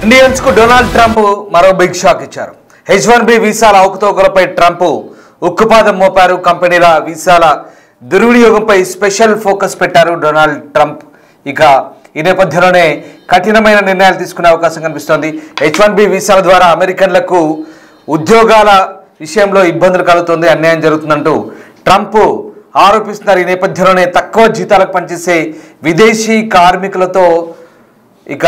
Indians కు Donald Trump మరో big shock ఇచ్చారు. H1B వీసాల అవకతవకలపై ట్రంప్ ఉక్కుపాదం మోపారు. కంపెనీల వీసాల దుర్వినియోగంపై స్పెషల్ ఫోకస్ పెట్టారు డొనాల్డ్ ట్రంప్. ఇక ఈ నేపథ్యంలోనే కఠినమైన నిర్ణయాలు తీసుకునే అవకాశం కనిపిస్తోంది. H1B వీసాల ద్వారా అమెరికన్లకు ఉద్యోగాల విషయంలో ఇబ్బందులు కలుగుతుంది, అన్యాయం జరుగుతుందంటూ ట్రంప్ ఆరోపిస్తున్నారు. ఈ నేపథ్యంలోనే తక్కువ జీతాలకు పనిచేసే విదేశీ కార్మికులతో ఇక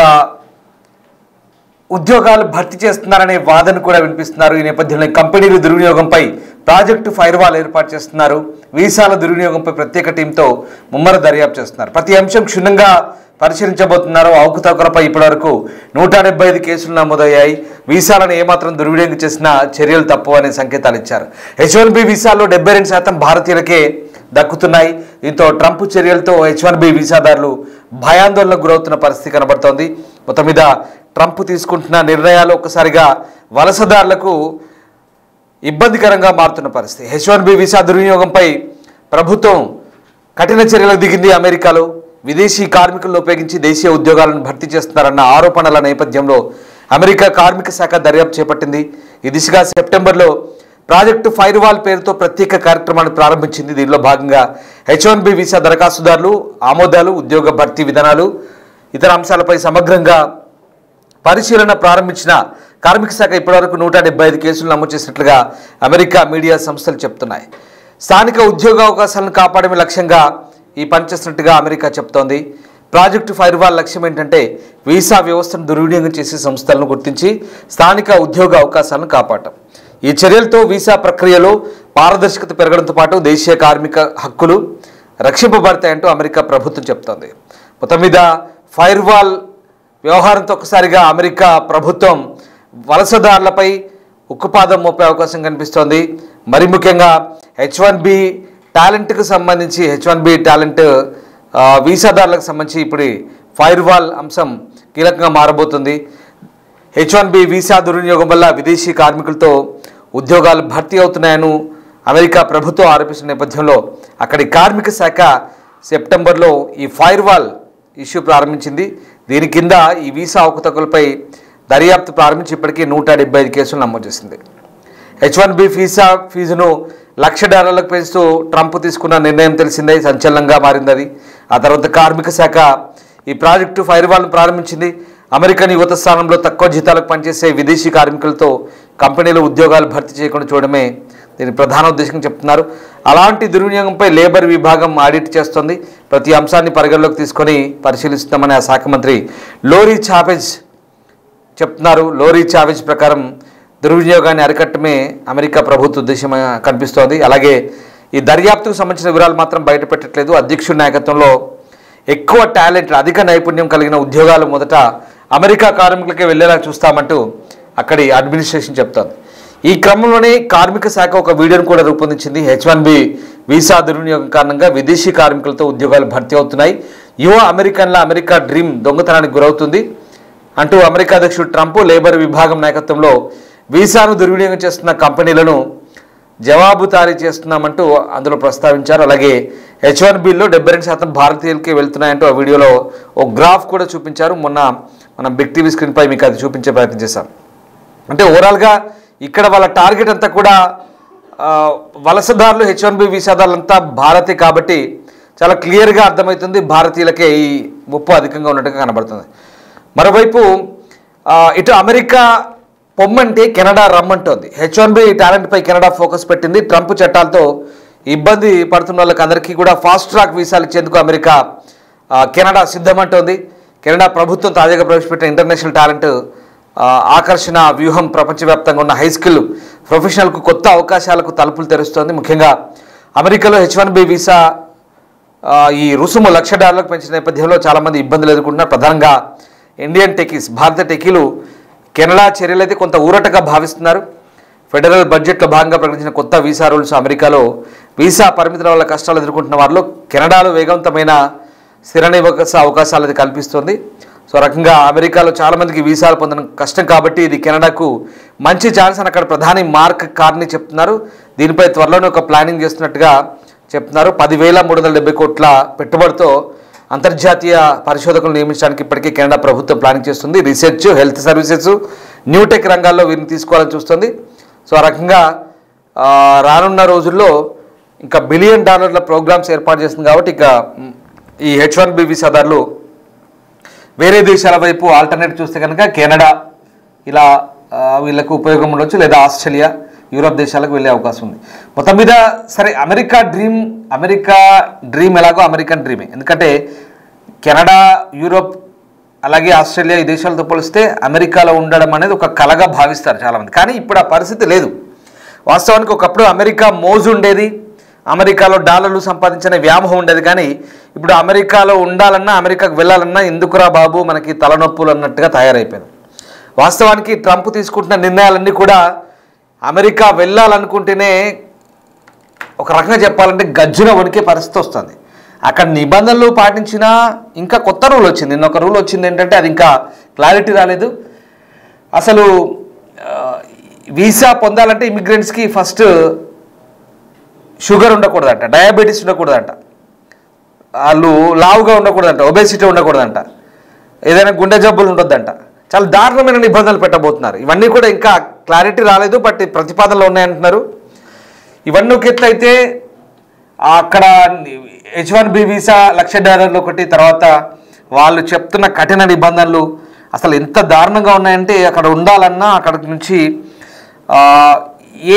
ఉద్యోగాలు భర్తీ చేస్తున్నారనే వాదన కూడా వినిపిస్తున్నారు. ఈ నేపథ్యంలో కంపెనీలు దుర్వినియోగంపై ప్రాజెక్టు ఫైర్వాల్ ఏర్పాటు చేస్తున్నారు. వీసాల దుర్వినియోగంపై ప్రత్యేక టీంతో ముమ్మర దర్యాప్తు చేస్తున్నారు. ప్రతి అంశం క్షుణ్ణంగా పరిశీలించబోతున్నారు. అవకతవకలపై ఇప్పటివరకు 175 కేసులు నమోదయ్యాయి. వీసాలను ఏమాత్రం దుర్వినియోగం చేసినా చర్యలు తప్పు అనే సంకేతాలు ఇచ్చారు. H1B వీసాల్లో 72% భారతీయులకే దక్కుతున్నాయి. దీంతో ట్రంప్ చర్యలతో H1B వీసాదారులు భయాందోళనకు గురవుతున్న పరిస్థితి కనబడుతోంది. మొత్తం మీద ట్రంప్ తీసుకుంటున్న నిర్ణయాలు ఒక్కసారిగా వలసదారులకు ఇబ్బందికరంగా మారుతున్న పరిస్థితి. H1B వీసా దుర్వినియోగంపై ప్రభుత్వం కఠిన చర్యలకు దిగింది. అమెరికాలో విదేశీ కార్మికులను ఉపయోగించి దేశీయ ఉద్యోగాలను భర్తీ చేస్తున్నారన్న ఆరోపణల నేపథ్యంలో అమెరికా కార్మిక శాఖ దర్యాప్తు చేపట్టింది. ఈ దిశగా సెప్టెంబర్లో ప్రాజెక్టు ఫైర్వాల్ పేరుతో ప్రత్యేక కార్యక్రమాన్ని ప్రారంభించింది. దీనిలో భాగంగా H1B వీసా దరఖాస్తుదారులు, ఆమోదాలు, ఉద్యోగ భర్తీ విధానాలు, ఇతర అంశాలపై సమగ్రంగా పరిశీలన ప్రారంభించిన కార్మిక శాఖ ఇప్పటివరకు 175 కేసులు నమోదు చేసినట్లుగా అమెరికా మీడియా సంస్థలు చెప్తున్నాయి. స్థానిక ఉద్యోగ అవకాశాలను కాపాడమే లక్ష్యంగా ఈ పనిచేస్తున్నట్టుగా అమెరికా చెప్తోంది. ప్రాజెక్టు ఫైర్వాల్ లక్ష్యం ఏంటంటే వీసా వ్యవస్థను దుర్వినియోగం చేసే సంస్థలను గుర్తించి స్థానిక ఉద్యోగ అవకాశాలను కాపాడటం. ఈ చర్యలతో వీసా ప్రక్రియలో పారదర్శకత పెరగడంతో పాటు దేశీయ కార్మిక హక్కులు రక్షింపబడతాయంటూ అమెరికా ప్రభుత్వం చెప్తోంది. మొత్తం మీద ఫైర్వాల్ వ్యవహారంతో ఒక్కసారిగా అమెరికా ప్రభుత్వం వలసదారులపై ఉక్కుపాదం మోపే అవకాశం కనిపిస్తోంది. మరి ముఖ్యంగా H1B టాలెంట్కు సంబంధించి H1B టాలెంట్ వీసాదారులకు సంబంధించి ఇప్పుడు ఫైర్వాల్ అంశం కీలకంగా మారబోతుంది. H1B వీసా దుర్వినియోగం వల్ల విదేశీ కార్మికులతో ఉద్యోగాలు భర్తీ అవుతున్నాయని అమెరికా ప్రభుత్వం ఆరోపిస్తున్న నేపథ్యంలో అక్కడి కార్మిక శాఖ సెప్టెంబర్లో ఈ ఫైర్వాల్ ఇష్యూ ప్రారంభించింది. దీని కింద ఈ వీసా అవకతవకలపై దర్యాప్తు ప్రారంభించి ఇప్పటికీ 175 కేసులు నమోదు చేసింది. H1B వీసా ఫీజును $1,00,000 పెంచుతూ ట్రంప్ తీసుకున్న నిర్ణయం తెలిసిందే, సంచలనంగా మారింది అది. ఆ తర్వాత కార్మిక శాఖ ఈ ప్రాజెక్టు ఫైర్వాల్ను ప్రారంభించింది. అమెరికన్ యువత స్థానంలో తక్కువ జీతాలకు పనిచేసే విదేశీ కార్మికులతో కంపెనీలు ఉద్యోగాలు భర్తీ చేయకుండా చూడడమే దీని ప్రధాన ఉద్దేశంగా చెప్తున్నారు. అలాంటి దుర్వినియోగంపై లేబర్ విభాగం ఆడిట్ చేస్తోంది. ప్రతి అంశాన్ని పరిగణలోకి తీసుకొని పరిశీలిస్తామని ఆ శాఖ మంత్రి లోరీ చావెజ్ చెప్తున్నారు. లోరీ చావెజ్ ప్రకారం దుర్వినియోగాన్ని అరికట్టమే అమెరికా ప్రభుత్వ ఉద్దేశం కనిపిస్తోంది. అలాగే ఈ దర్యాప్తుకు సంబంధించిన వివరాలు మాత్రం బయటపెట్టట్లేదు. అధ్యక్షుడి నాయకత్వంలో ఎక్కువ టాలెంట్, అధిక నైపుణ్యం కలిగిన ఉద్యోగాలు మొదట అమెరికా కార్మికులకే వెళ్లేలా చూస్తామంటూ అక్కడి అడ్మినిస్ట్రేషన్ చెప్తోంది. ఈ క్రమంలోనే కార్మిక శాఖ ఒక వీడియోను కూడా రూపొందించింది. H1B వీసా దుర్వినియోగం కారణంగా విదేశీ కార్మికులతో ఉద్యోగాలు భర్తీ అవుతున్నాయి, యువ అమెరికన్ల అమెరికా డ్రీమ్ దొంగతనానికి గురవుతుంది అంటూ అమెరికా అధ్యక్షుడు ట్రంప్ లేబర్ విభాగం నాయకత్వంలో వీసాను దుర్వినియోగం చేస్తున్న కంపెనీలను జవాబుదారీ చేస్తున్నామంటూ అందులో ప్రస్తావించారు. అలాగే H1Bలో 72% భారతీయులకి వెళ్తున్నాయంటూ ఆ వీడియోలో ఒక గ్రాఫ్ కూడా చూపించారు. మొన్న మనం బిగ్ టీవీ స్క్రీన్పై మీకు అది చూపించే ప్రయత్నం చేశాం. అంటే ఓవరాల్గా ఇక్కడ వాళ్ళ టార్గెట్ అంతా కూడా వలసదారులు, H1B వీసాదారులంతా భారతీయ కాబట్టి చాలా క్లియర్గా అర్థమవుతుంది భారతీయులకే ఈ ముప్పు అధికంగా ఉన్నట్టుగా కనబడుతుంది. మరోవైపు ఇటు అమెరికా పొమ్మంటే కెనడా రమ్మంటోంది. H1B టాలెంట్పై కెనడా ఫోకస్ పెట్టింది. ట్రంప్ చట్టాలతో ఇబ్బంది పడుతున్న వాళ్ళకి అందరికీ కూడా ఫాస్ట్ ట్రాక్ వీసాలు ఇచ్చేందుకు అమెరికా కెనడా సిద్ధమంటోంది. కెనడా ప్రభుత్వం తాజాగా ప్రవేశపెట్టిన ఇంటర్నేషనల్ టాలెంట్ ఆకర్షణ వ్యూహం ప్రపంచవ్యాప్తంగా ఉన్న హై స్కిల్ ప్రొఫెషనల్కు కొత్త అవకాశాలకు తలుపులు తెరుస్తోంది. ముఖ్యంగా అమెరికాలో H1B వీసా ఈ రుసుము $1,00,000 పెంచిన నేపథ్యంలో చాలామంది ఇబ్బందులు ఎదుర్కొంటున్నారు. ప్రధానంగా ఇండియన్ టెకీస్, భారత టెకీలు కెనడా చర్యలైతే కొంత ఊరటగా భావిస్తున్నారు. ఫెడరల్ బడ్జెట్లో భాగంగా ప్రకటించిన కొత్త వీసా రూల్స్ అమెరికాలో వీసా పరిమితుల వల్ల కష్టాలు ఎదుర్కొంటున్న వారిలో కెనడాలో వేగవంతమైన స్థిర నివాస అవకాశాలు అది కల్పిస్తుంది. సో రకంగా అమెరికాలో చాలామందికి వీసాలు పొందడం కష్టం కాబట్టి ఇది కెనడాకు మంచి ఛాన్స్ అని అక్కడ ప్రధాని మార్క్ కార్నీ చెప్తున్నారు. దీనిపై త్వరలోనే ఒక ప్లానింగ్ చేస్తున్నట్టుగా చెప్తున్నారు. 10,370 కోట్ల పెట్టుబడితో అంతర్జాతీయ పరిశోధకులు నియమించడానికి ఇప్పటికే కెనడా ప్రభుత్వం ప్లానింగ్ చేస్తుంది. రీసెర్చ్, హెల్త్ సర్వీసెస్, న్యూటెక్ రంగాల్లో వీరిని తీసుకోవాలని చూస్తుంది. సో ఆ రకంగా రానున్న రోజుల్లో ఇంకా $1 బిలియన్ ప్రోగ్రామ్స్ ఏర్పాటు చేస్తుంది. కాబట్టి ఇక ఈ H1B వీసాదారులు వేరే దేశాల వైపు ఆల్టర్నేట్ చూస్తే కనుక కెనడా ఇలా వీళ్ళకు ఉపయోగం ఉండొచ్చు, లేదా ఆస్ట్రేలియా, యూరోప్ దేశాలకు వెళ్ళే అవకాశం ఉంది. మొత్తం మీద సరే అమెరికా డ్రీమ్ ఎలాగో అమెరికన్ డ్రీమే. ఎందుకంటే కెనడా, యూరోప్ అలాగే ఆస్ట్రేలియా ఈ దేశాలతో పోలిస్తే అమెరికాలో ఉండడం అనేది ఒక కలగా భావిస్తారు చాలామంది. కానీ ఇప్పుడు ఆ పరిస్థితి లేదు. వాస్తవానికి ఒకప్పుడు అమెరికా మోజు ఉండేది, అమెరికాలో డాలర్లు సంపాదించిన వ్యామోహం ఉండేది. కానీ ఇప్పుడు అమెరికాలో ఉండాలన్నా, అమెరికాకు వెళ్ళాలన్నా ఎందుకురా బాబు మనకి తలనొప్పులు అన్నట్టుగా తయారైపోయింది. వాస్తవానికి ట్రంప్ తీసుకుంటున్న నిర్ణయాలన్నీ కూడా అమెరికా వెళ్ళాలనుకుంటేనే ఒక రకంగా చెప్పాలంటే గజ్జున వణికే పరిస్థితి వస్తుంది. అక్కడ నిబంధనలు పాటించినా ఇంకా కొత్త రూల్ వచ్చింది. నిన్న ఒక రూల్ వచ్చింది ఏంటంటే అది ఇంకా క్లారిటీ రాలేదు. అసలు వీసా పొందాలంటే ఇమిగ్రెంట్స్కి ఫస్ట్ షుగర్ ఉండకూడదంట, డయాబెటీస్ ఉండకూడదంట, వాళ్ళు లావుగా ఉండకూడదంట, ఒబేసిటీ ఉండకూడదంట, ఏదైనా గుండె జబ్బులు ఉండొద్దంట. చాలా దారుణమైన నిబంధనలు పెట్టబోతున్నారు. ఇవన్నీ కూడా ఇంకా క్లారిటీ రాలేదు, బట్ ప్రతిపాదనలు ఉన్నాయంటున్నారు. ఇవన్నీ ఒక ఎత్తు అయితే అక్కడ H1B వీసా $1,00,000 ఒకటి, తర్వాత వాళ్ళు చెప్తున్న కఠిన నిబంధనలు అసలు ఎంత దారుణంగా ఉన్నాయంటే అక్కడ ఉండాలన్నా, అక్కడ నుంచి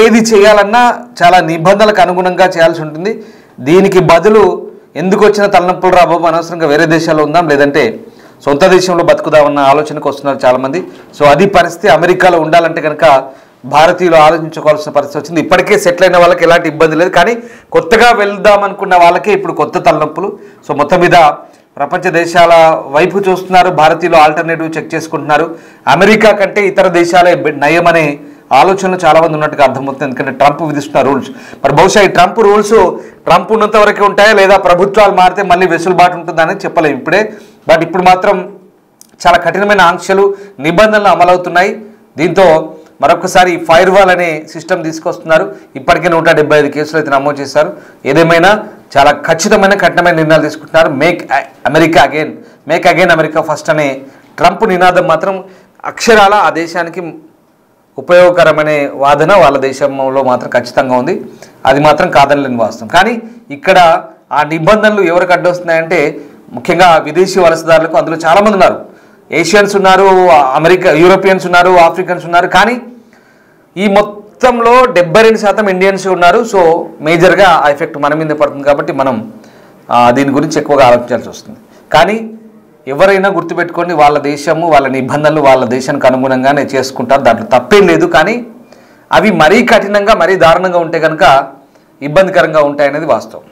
ఏది చేయాలన్నా చాలా నిబంధనలకు అనుగుణంగా చేయాల్సి ఉంటుంది. దీనికి బదులు ఎందుకు వచ్చిన తలనొప్పులు రా బాబు, అనవసరంగా వేరే దేశాల్లో ఉందాం, లేదంటే సొంత దేశంలో బతుకుదామన్న ఆలోచనకు వస్తున్నారు చాలామంది. సో అది పరిస్థితి. అమెరికాలో ఉండాలంటే కనుక భారతీయులు ఆలోచించుకోవాల్సిన పరిస్థితి వచ్చింది. ఇప్పటికే సెటిల్ అయిన వాళ్ళకి ఎలాంటి ఇబ్బంది లేదు, కానీ కొత్తగా వెళ్దాం అనుకున్న వాళ్ళకే ఇప్పుడు కొత్త తలనొప్పులు. సో మొత్తం మీద ప్రపంచ దేశాల వైపు చూస్తున్నారు, భారతీయులు ఆల్టర్నేటివ్ చెక్ చేసుకుంటున్నారు. అమెరికా కంటే ఇతర దేశాలే నయమనే ఆలోచనలు చాలామంది ఉన్నట్టుగా అర్థమవుతుంది. ఎందుకంటే ట్రంప్ విధిస్తున్న రూల్స్, మరి బహుశా ఈ ట్రంప్ ఉన్నంత వరకే ఉంటాయా, లేదా ప్రభుత్వాలు మారితే మళ్ళీ వెసులుబాటు ఉంటుందా అనేది చెప్పలేము ఇప్పుడే. బట్ ఇప్పుడు మాత్రం చాలా కఠినమైన ఆంక్షలు, నిబంధనలు అమలవుతున్నాయి. దీంతో మరొకసారి ఫైర్ వాల్ అనే సిస్టమ్ తీసుకొస్తున్నారు. ఇప్పటికే 175 కేసులు అయితే నమోదు చేశారు. ఏదేమైనా చాలా ఖచ్చితమైన కఠినమైన నిర్ణయాలు తీసుకుంటున్నారు. మేక్ అగైన్ అమెరికా ఫస్ట్ అనే ట్రంప్ నినాదం మాత్రం అక్షరాల ఆ దేశానికి ఉపయోగకరమనే వాదన వాళ్ళ దేశంలో మాత్రం ఖచ్చితంగా ఉంది. అది మాత్రం కాదనలేని వాస్తవం. కానీ ఇక్కడ ఆ నిబంధనలు ఎవరికి అడ్డొస్తున్నాయంటే ముఖ్యంగా విదేశీ వలసదారులకు. అందులో చాలామంది ఉన్నారు, ఏషియన్స్ ఉన్నారు, యూరోపియన్స్ ఉన్నారు, ఆఫ్రికన్స్ ఉన్నారు. కానీ ఈ మొత్తంలో 72% ఇండియన్స్ ఉన్నారు. సో మేజర్గా ఆ ఎఫెక్ట్ మన మీద పడుతుంది. కాబట్టి మనం దీని గురించి ఎక్కువగా ఆలోచించాల్సి వస్తుంది. కానీ ఎవరైనా గుర్తుపెట్టుకోండి, వాళ్ళ దేశము, వాళ్ళ నిబంధనలు వాళ్ళ దేశానికి అనుగుణంగానే చేసుకుంటారు, దాంట్లో తప్పేం లేదు. కానీ అవి మరీ కఠినంగా, మరీ దారుణంగా ఉంటే కనుక ఇబ్బందికరంగా ఉంటాయనేది వాస్తవం.